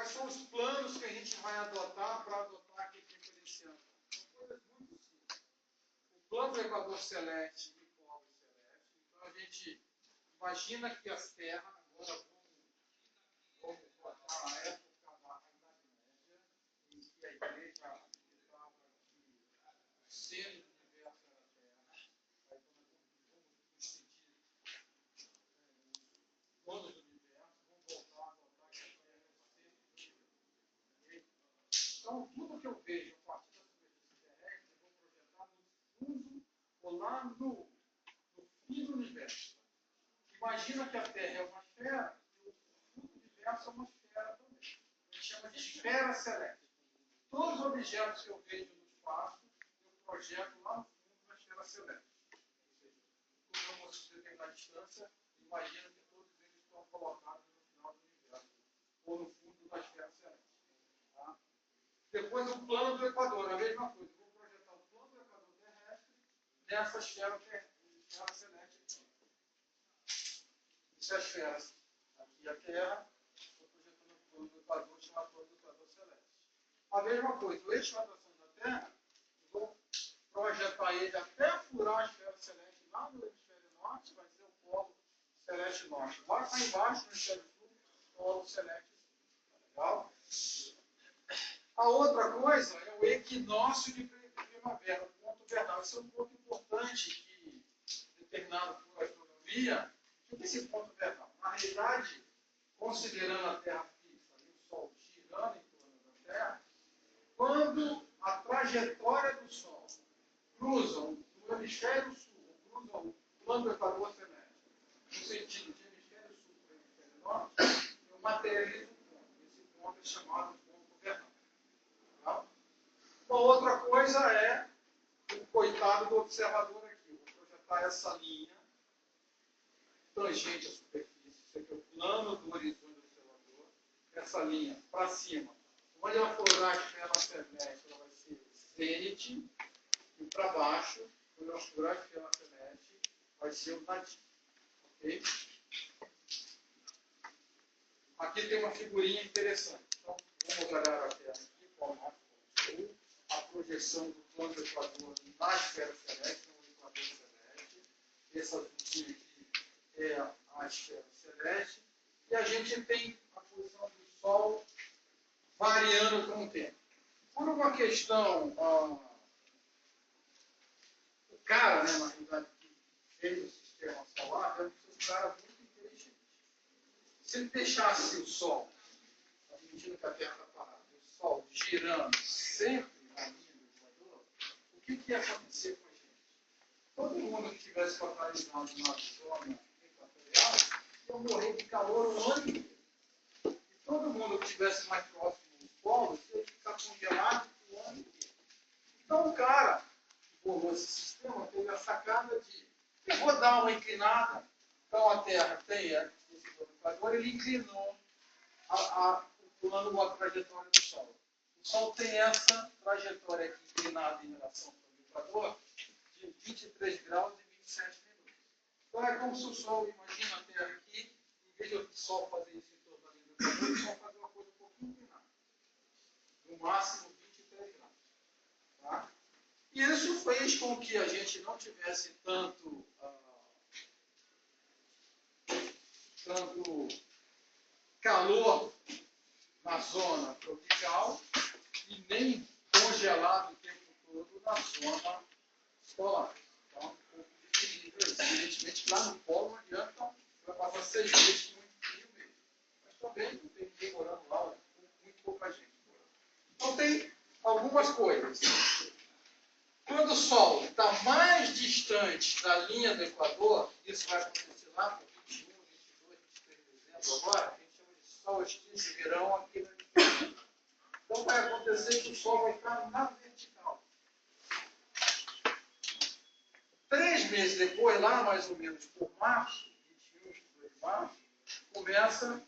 quais são os planos que a gente vai adotar para adotar aqui desse ano? São coisas muito simples. O plano do Equador Celeste e Polo Celeste. Então, a gente imagina que as terras, agora vamos botar a época da Idade Média, em que a igreja estava aqui, o centro do universo era a Terra. Aí, vamos sentir os donos do universo, vamos voltar a adotar que a Terra é o centro do universo. Então, tudo que eu vejo a partir da superfície terrestre, eu vou projetar no fundo ou lá no fim do universo. Imagina que a Terra é uma esfera e o fundo do universo é uma esfera também. A gente chama de esfera celeste. Todos os objetos que eu vejo no espaço, eu projeto lá no fundo da esfera celeste. Ou seja, como uma determinada distância, imagina que todos eles estão colocados no final do universo, ou no fundo da esfera celeste. Tá? Depois, o plano do Equador, a mesma coisa. Vou projetar o plano do Equador terrestre nessa esfera celeste aqui. Isso é a esfera. Aqui a Terra, estou projetando o plano do Equador, chamado plano do Equador celeste. A mesma coisa, o eixo de rotação da Terra, vou projetar ele até furar a esfera celeste lá no hemisfério norte, vai ser o polo celeste norte. Lá está embaixo, no hemisfério sul, o polo celeste sul. Tá legal? A outra coisa é o equinócio de primavera, o ponto vernal. Esse é um ponto importante que, determinado por astronomia. O que é esse ponto vernal? Na realidade, considerando a Terra fixa e o Sol girando em torno da Terra, quando a trajetória do Sol cruza o hemisfério sul, cruza o plano do Equador celeste, no sentido de hemisfério sul para o hemisfério norte, eu materializo um ponto. Esse ponto é chamado ponto vernal. Tá? Uma outra coisa é o coitado do observador aqui. Eu vou projetar essa linha tangente à superfície, isso aqui é o plano do horizonte do observador, essa linha para cima. Onde ela for a esfera celeste, ela vai ser zênite, e para baixo, quando ela for a esfera celeste, vai ser o nadivo. Ok? Aqui tem uma figurinha interessante. Então, vamos olhar a Terra aqui, formato sul, a projeção do plano do Equador na esfera celeste, no Equador celeste. Essa azulzinha aqui é a esfera celeste. E a gente tem a posição do Sol variando com o tempo. Por uma questão, o cara, né, na realidade, que fez o sistema solar, deve ser um cara muito inteligente. Se ele deixasse o Sol, admitindo que a Terra está parada, o Sol girando sempre na linha do Equador, o que ia acontecer com a gente? Todo mundo que estivesse localizado na zona equatorial ia morrer de calor o ano inteiro. E todo mundo que estivesse mais próximo dos polos ia ficar congelado o ano inteiro. Então o cara que bolou esse sistema teve a sacada de eu vou dar uma inclinada. Então a Terra tem esse equador, ele inclinou o plano ou a trajetória do Sol. O Sol tem essa trajetória aqui inclinada em relação ao Equador de 23 graus e 27 minutos. Então é como se o Sol, imagina a Terra aqui, em vez do Sol fazer isso em torno da linha do Equador, o Sol fazer uma coisa um pouquinho inclinada. No máximo 23 graus. Tá? E isso fez com que a gente não tivesse tanto calor na zona tropical e nem congelado o tempo todo na zona polar. Então, um pouco de equilíbrio. Evidentemente, lá no polo não adianta, vai passar 6 meses muito frio mesmo. Mas também não tem ninguém morando lá, muito pouca gente morando. Então, tem algumas coisas. Quando o Sol está mais distante da linha do Equador, isso vai acontecer lá por 21, 22, 23 de dezembro agora, a gente chama de solstício de verão aqui no hemisfério. Então vai acontecer que o Sol vai estar na vertical. 3 meses depois, lá mais ou menos por março, 21, 22 de março, começa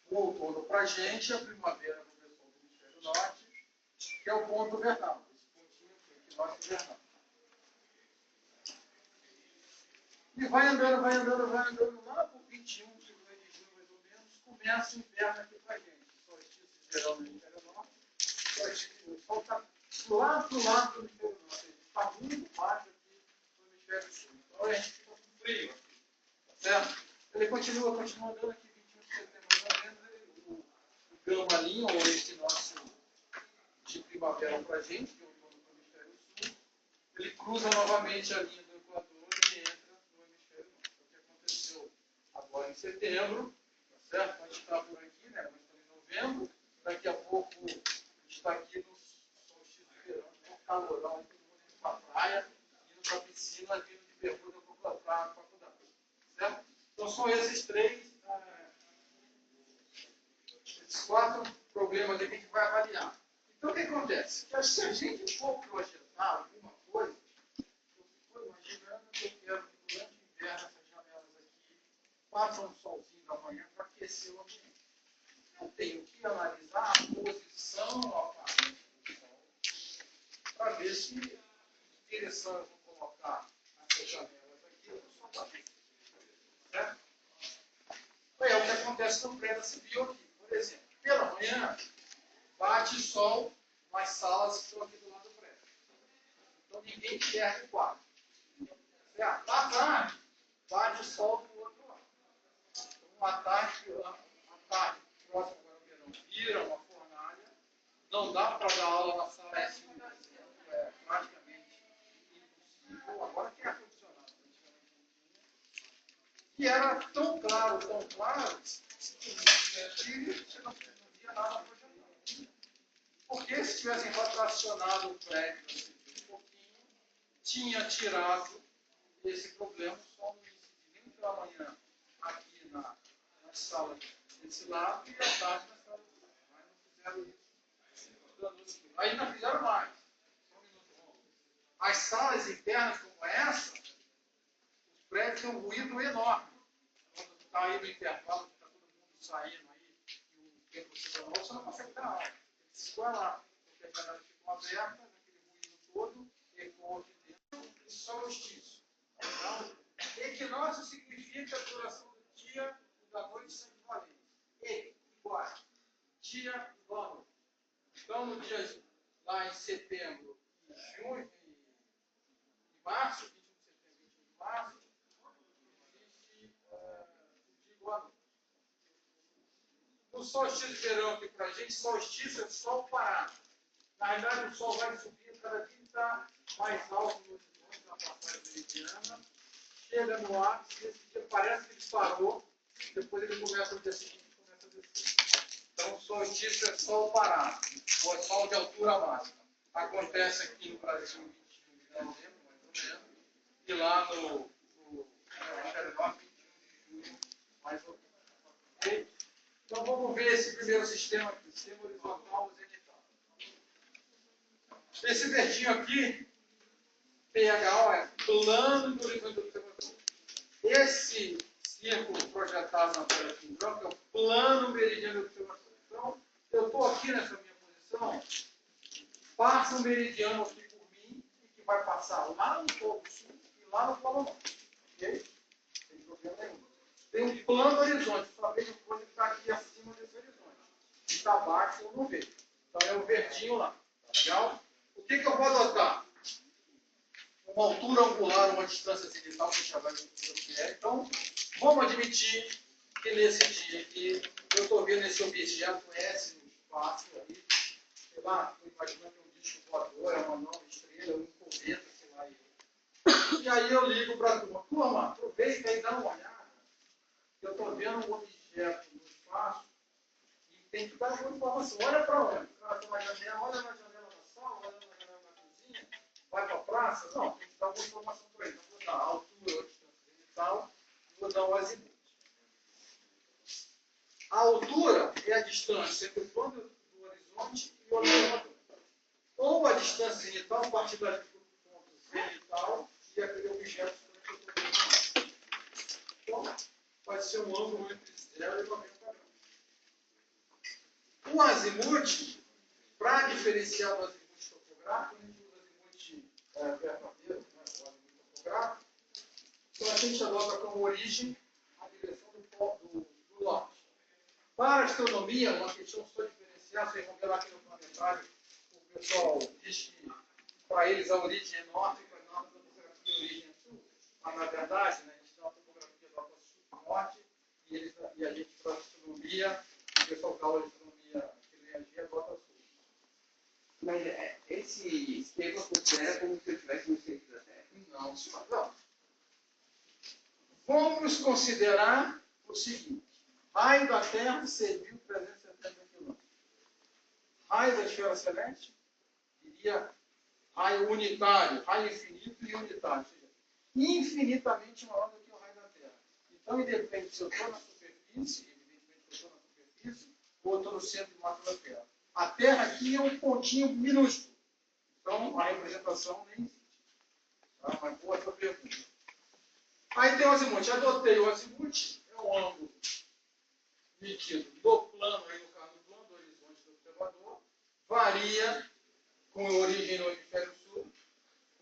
o outono para a gente, a primavera começou no hemisfério norte, que é o ponto vernal. Equinócio vernal. E vai andando lá por 21, 22 de junho, mais ou menos, começa o inverno aqui para a gente. verão no hemisfério norte, o Sol está lá do lado do hemisfério norte, está muito baixo aqui no hemisfério sul. Então a gente fica com frio aqui, tá certo? Ele continua andando aqui, 21 de setembro, novembro, o gama-linha, ou esse nosso de primavera para a gente, de outono para o hemisfério sul, ele cruza novamente a linha do Equador e entra no hemisfério norte. O que aconteceu agora em setembro, tá certo? A gente está por aqui, né? Nós estamos em novembro, daqui a pouco a gente está aqui no solstício de verão, no calorão, todo mundo indo para a praia, indo para a piscina, vindo de bermuda para a faculdade, certo? Então são esses esses 4 problemas aqui que a gente vai avaliar. Então o que acontece? Que se a gente for projetar alguma coisa, eu estou imaginando que eu quero que durante o inverno essas janelas aqui façam um solzinho da manhã para aquecer o ambiente. Eu tenho que analisar a posição aparente do Sol para ver se direção eu vou colocar essas janelas aqui no Sol para aquecer. Certo? É o que acontece no prédio civil aqui. Por exemplo, pela manhã, bate sol nas salas que estão aqui do lado do prédio. Então ninguém enxerga o quadro. Certo? À tarde, bate sol do outro lado. Então, à tarde, próximo ao verão, vira uma fornalha. Não dá para dar aula na sala S1, é praticamente impossível. Agora tem ar-condicionado. E era tão claro, que você não via nada projetado. Porque se tivessem rotacionado o prédio assim, um pouquinho, tinha tirado esse problema, só no início nem pela manhã aqui na sala desse lado e à tarde na sala do lado. Mas não fizeram isso. Aí não fizeram mais. Só um minuto. As salas internas como essa, os prédios têm um ruído enorme. Quando está aí no intervalo, está todo mundo saindo aí, e o tempo chega novo, você não consegue dar aula. Ficou lá, porque as janelas ficam abertas, aquele ruído todo, ecoa aqui dentro, e solstício. Então, equinócio significa a duração do dia e da noite são equivalentes. E iguais. Dia e noite. Então, no dia lá em setembro e junho, e março, 21 de setembro e 21 de março, existe o dia igual à noite. No solstício de verão aqui para a gente, solstício é sol parado. Na realidade, o sol vai subindo, cada dia está mais alto no horizonte, na passagem meridiana, chega no ápice, esse dia parece que ele parou, depois ele começa no dia seguinte e começa a descer. Então, o solstício é sol parado, ou é sol de altura máxima. Acontece aqui no Brasil, 21 de novembro, mais ou menos, e lá no hemisfério norte, 21 de julho, mais ou menos. Okay? Então, vamos ver esse primeiro sistema aqui, sistema horizontal zenital. Esse verdinho aqui, PHO, é plano do horizonte do observador. Esse círculo projetado na tela aqui em branco é o plano meridiano do observador. Então, eu estou aqui nessa minha posição, passa um meridiano aqui por mim, e que vai passar lá no polo sul e lá no polo norte. Ok? Não tem problema nenhum. Tem um plano horizonte, só vejo coisa que está aqui acima desse horizonte. Se está abaixo, eu não vejo. Então é o verdinho lá. Tá legal? O que eu vou adotar? Uma altura angular, uma distância zenital, que já vai ver o que é. Então, vamos admitir que nesse dia aqui, eu estou vendo esse objeto S no espaço ali. Sei lá, estou imaginando que é um disco voador, é uma nova estrela, um cometa, sei lá. E aí eu ligo para a turma. Turma, aproveita e dá uma olhada. Eu estou vendo um objeto no espaço e tem que dar alguma informação. Olha para onde? Tem uma janela, olha na janela da sala, olha na janela da cozinha, vai para a praça. Não, tem que dar alguma informação para ele. Então, vou dar a altura, a distância e tal, e vou dar o azimuth. A altura é a distância entre o plano do horizonte e o observador. Ou a distância zenital, a partir do ponto zenital e aquele objeto que eu estou vendo. Então, vai ser um ângulo entre 0 e 90 graus. O azimuth, para diferenciar do azimuth topográfico, a gente usa azimuth verdadeiro, né, o azimuth topográfico, então a gente adota como origem a direção do norte. Para a astronomia, uma questão só diferencial licença, vocês vão ver lá aqui no comentário, o pessoal diz que para eles a origem é norte, para nós a topografia a origem é sul. Mas na verdade, né, a gente tem uma topografia do sul norte e a gente para a astronomia, o pessoal da aula de astronomia que energia bota sul. Mas esse esquema considera como se eu estivesse no centro da Terra? Não. Vamos considerar o seguinte: raio da Terra, 6.370 km. Raio da esfera celeste, diria raio unitário, raio infinito e unitário. Ou seja, infinitamente maior do que o raio da Terra. Então, independe se eu estou na superfície, evidentemente eu estou na superfície, ou eu estou no centro do mapa da Terra. A Terra aqui é um pontinho minúsculo. Então, a representação nem existe. Tá? Mas boa essa pergunta. Aí tem o azimuth. Adotei o azimuth, é um ângulo medido do plano, aí no caso do plano, do horizonte do observador, varia com origem no hemisfério sul,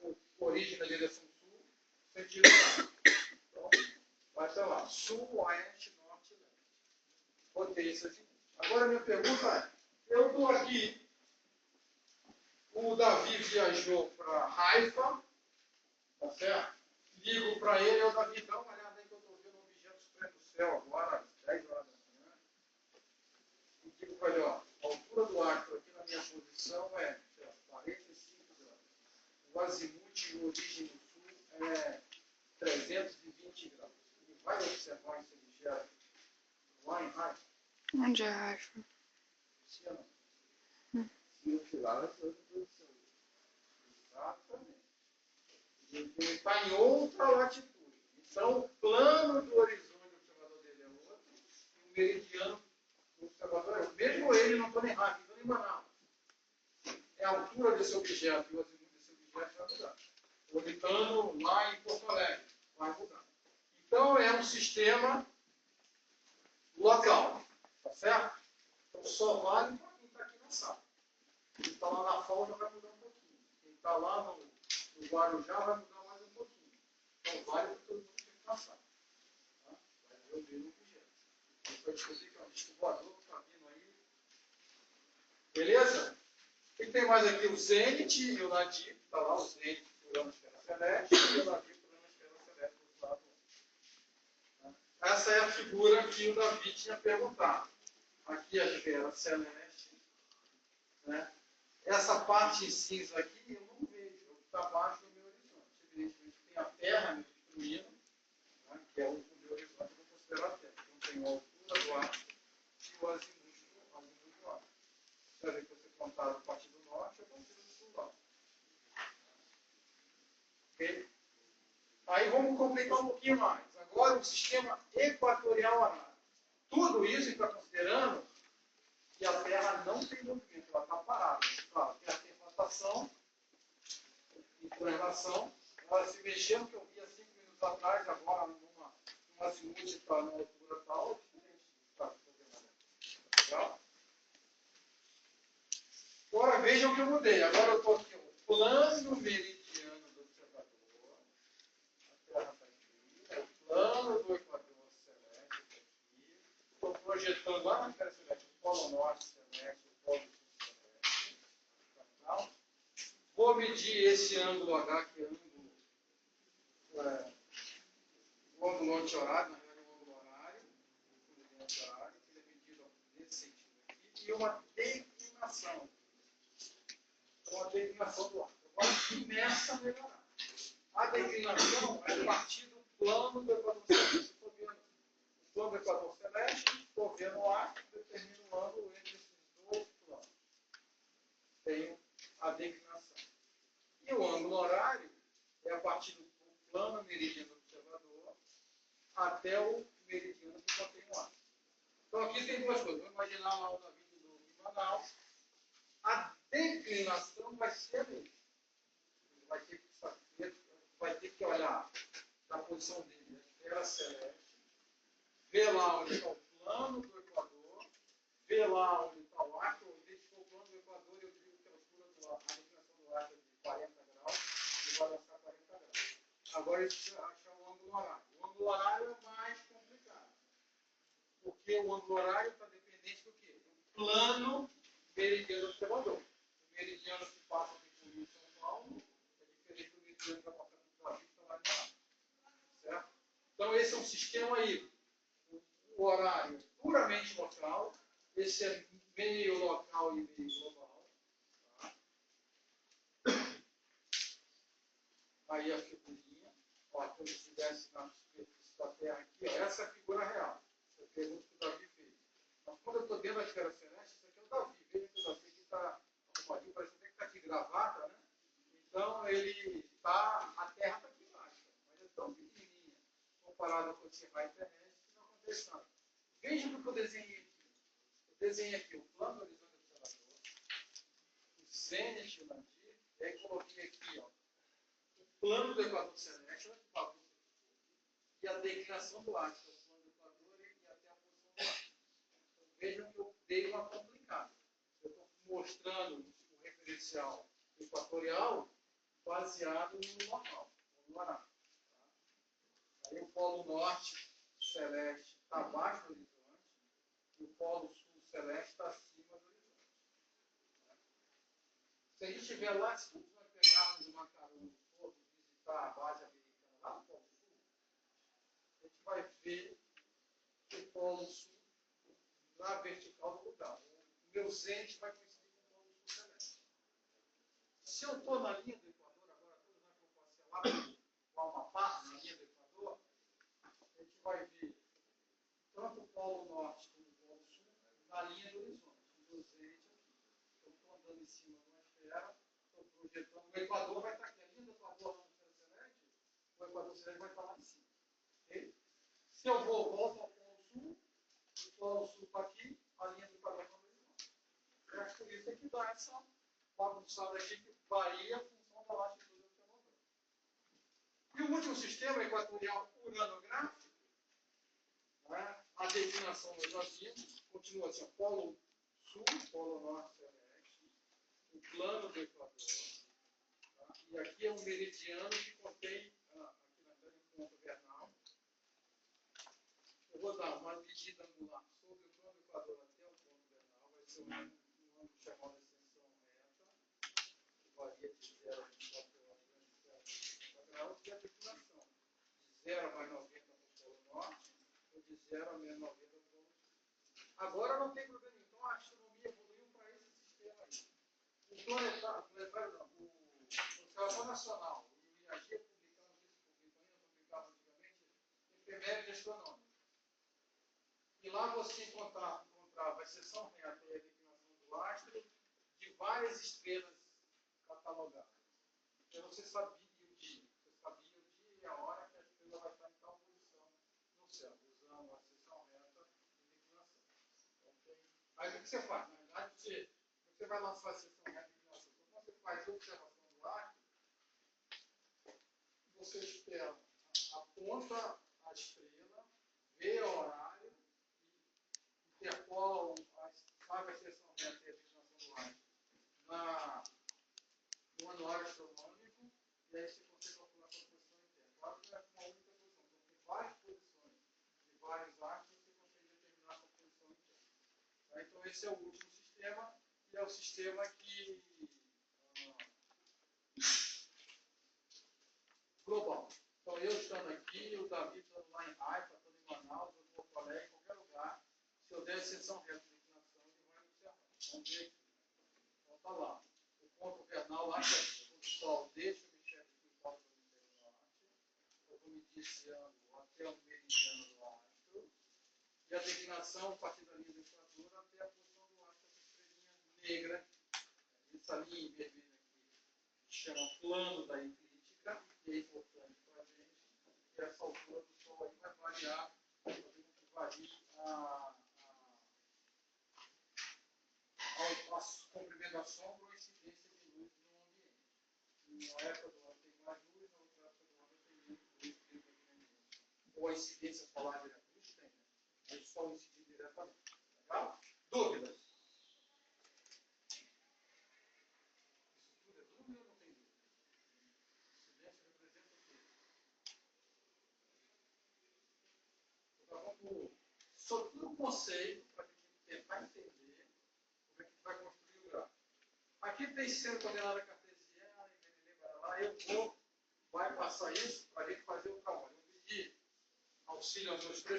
com origem na direção sul, sentido horário. Então, vai estar lá, sul, oeste, norte e leste. Botei isso aqui. Agora, minha pergunta é, eu estou aqui, o Davi viajou para Haifa, tá certo? Ligo para ele, o Davi, dá uma olhada aí que eu estou vendo um objeto estranho no céu agora, às 10 horas da manhã. E digo para ele, ó, a altura do astro aqui na minha posição é 45 graus. O azimuth e a origem do sul é 320 graus. Ele vai observar esse objeto lá em Haifa. Onde é Haifa? Se eu filar, vai ser outra posição. Exatamente. Ele está em outra latitude. Então, o plano do horizonte do observador dele é outro, e o meridiano do observador é outro. Mesmo ele não está nem Haifa, estou em Manaus. É a altura desse objeto e o azimuth desse objeto vai mudar. O orbitando lá em Porto Alegre vai mudar. Então, é um sistema local. Tá certo? Então, só vale para quem está aqui na sala. Quem está lá na FAO já vai mudar um pouquinho. Quem está lá no Guarujá vai mudar mais um pouquinho. Então, vale para todo mundo que está na sala. Tá? Vai ver o mesmo objeto. A gente vai descobrir que é um disco voador que está vindo aí. Beleza? E tem mais aqui o Zenit e o Nadir. Está lá o Zenit pulando a esfera celeste e o Nadir pulando a esfera celeste do outro lado. Tá? Essa é a figura que o Davi tinha perguntado. Aqui a esfera celeste, né? Essa parte em cinza aqui eu não vejo, é o que está abaixo do meu horizonte. Evidentemente tem a Terra me destruindo, né? Que é o meu horizonte, eu vou considerar a Terra. Então tem a altura do ar e o azimuth do ar. Você vai ver que você contar a partir do norte, eu consigo do sul lá. Ok? Aí vamos complicar um pouquinho mais. Agora o sistema equatorial anário. Tudo isso a gente está considerando que a Terra não tem movimento, ela está parada. Claro, tem a rotação, inclinação, ela se mexendo, que eu vi há 5 minutos atrás, agora numa azimuth está numa altura tal, é diferente. Tá, legal? Agora vejam que eu mudei. Agora eu estou aqui, o plano meridiano do observador. A Terra está aqui, é o plano do equador celeste aqui. Estou projetando lá na esfera celeste o polo norte celeste, o polo sul celeste. Tá? Vou medir esse ângulo H, que é o ângulo anti-horário, na realidade é o ângulo horário, que ele é medido nesse sentido aqui, e uma declinação. Então, a declinação do arco. Agora começa a melhorar. A declinação é a partir do plano do equador celeste. Estou vendo o plano do equador celeste, estou vendo o arco, determino o ângulo entre esses dois planos. Tenho a declinação. E o ângulo horário é a partir do plano meridiano do observador até o meridiano que contém o arco. Então, aqui tem duas coisas. Vou imaginar lá o Davi do Manaus. A declinação vai ser a mesma. Vai ter que olhar na posição dele, a esfera celeste, ver lá onde está o plano do equador, ver lá onde está o arco, eu identifico o plano do equador e eu digo que a altura do arco, a declinação do arco é de 40 graus e vai lançar 40 graus. Agora isso precisa achar o ângulo horário. O ângulo horário é mais complicado. Porque o ângulo horário está dependente do quê? Do plano Esse é meio local e meio global. Tá? Aí a figurinha. Ó, como se estivesse na superfície da Terra aqui, ó, essa é a figura real. Essa é a pergunta que o Davi fez. Mas quando eu estou dentro da esfera celeste, isso aqui é o Davi. Veja que o Davi aqui está arrumadinho, parece até que está de gravata, né? Então ele está, a Terra está aqui embaixo, mas é tão pequenininha comparada com esse raio terrestre que não acontece nada. Veja o que eu desenhei aqui. Eu desenhei aqui o plano do horizonte observador, o zênite, o nadir, e aí coloquei aqui, ó, o plano do equador celeste, olha que bagunça, e a declinação do astro, o plano do equador e até a posição do astro. Então vejam que eu dei uma complicada. Eu estou mostrando o referencial equatorial baseado no normal, no horário. Tá? Aí o polo norte celeste está abaixo do horizonte e o polo sul celeste está acima do horizonte. Tá? Se a gente estiver lá, se nós pegarmos uma carona no topo e visitar a base americana lá no polo sul, a gente vai ver que o polo sul na vertical do lugar. O meu zênite vai coincidir com o polo sul celeste. Se eu estou na linha do Equador, agora todos nós vamos passear lá para o Amapá, na linha do Equador, a gente vai ver tanto o polo norte como o polo sul na linha do horizonte. O meu zênite aqui. Eu estou andando em cima de uma esfera, estou projetando. O Equador vai estar aqui. A linha do Equador lá no esfera celeste, o Equador celeste vai estar lá em cima. Okay? Se eu volto ao polo sul, o polo sul está aqui, a linha do Equador está no horizonte. É por isso que dá essa bagunçada aqui que varia a função da latitude do observador. E o último sistema equatorial uranográfico, né, a declinação nós já vimos, continua assim, polo sul, polo norte celeste, o plano do Equador, tá? E aqui é um meridiano que contém, aqui na frente, um ponto vernal. Eu vou dar uma medida angular sobre o plano do Equador até o ponto vernal, vai ser um ângulo chamado extensão reta, que varia de 0 a 24 horas, graus, e a declinação de 0 a mais 90 para o polo norte, ou de 0 a menos 90 para o polo sul. Agora não tem problema nenhum, então a astronomia evoluiu para esse sistema aí. O planetário não, o Observatório Nacional e o IAG publicamos, ainda publicavam antigamente, efemérides astronômicas. E lá você encontrava a seção reta e a declinação do astro de várias estrelas catalogadas. Então você sabia o dia. Você sabia o dia e a hora que a estrela vai estar em tal posição no céu, usando a seção reta e declinação. Okay? Aí o que você faz? Na verdade, você vai lançar a seção reta e declinação. Então, você faz a observação do astro, você espera, aponta a estrela, vê o horário, interpola sabe a seção reta e a declinação do astro no anuário astronômico, e aí você consegue calcular a sua posição interna. Claro que não é uma única posição, então tem várias posições de vários astros, você consegue determinar a sua posição interna. Tá? Então esse é o último sistema, e é o sistema que global. Então eu estando aqui, o Davi estando lá em Haifa, estando em Manaus, ou em Porto Alegre, em qualquer lugar, se eu der a seção reta de declinação, ele vai observar. Vamos ver aqui. Então está lá. O ponto vernal lá, que é o sol deixa o hemisfério sul e volta para o hemisfério norte. Eu vou medir esse ângulo até o meridiano do astro. E a declinação, a partir da linha do Equador, até a posição do astro, essa estrelinha negra. Essa linha vermelha aqui, que chama plano da eclíptica, que é importante para a gente. E essa altura do sol aí vai variar, fazendo que varie a comprimento da sombra ou a incidência de luz no ambiente. Numa época do ano tem mais luz, na outra época do ano tem menos luz. Ou a incidência solar diretamente tem, né? Aí o sol incidir diretamente. Legal? Dúvidas? Isso tudo é dúvida ou não tem dúvida? Incidência representa o quê? Então, vamos sobre tudo o conceito, para a gente tentar entender como é que vai construir o gráfico. Aqui tem sendo coordenada cartesiana, lá eu vou passar isso para a gente fazer o trabalho. Eu vou pedir auxílio aos meus três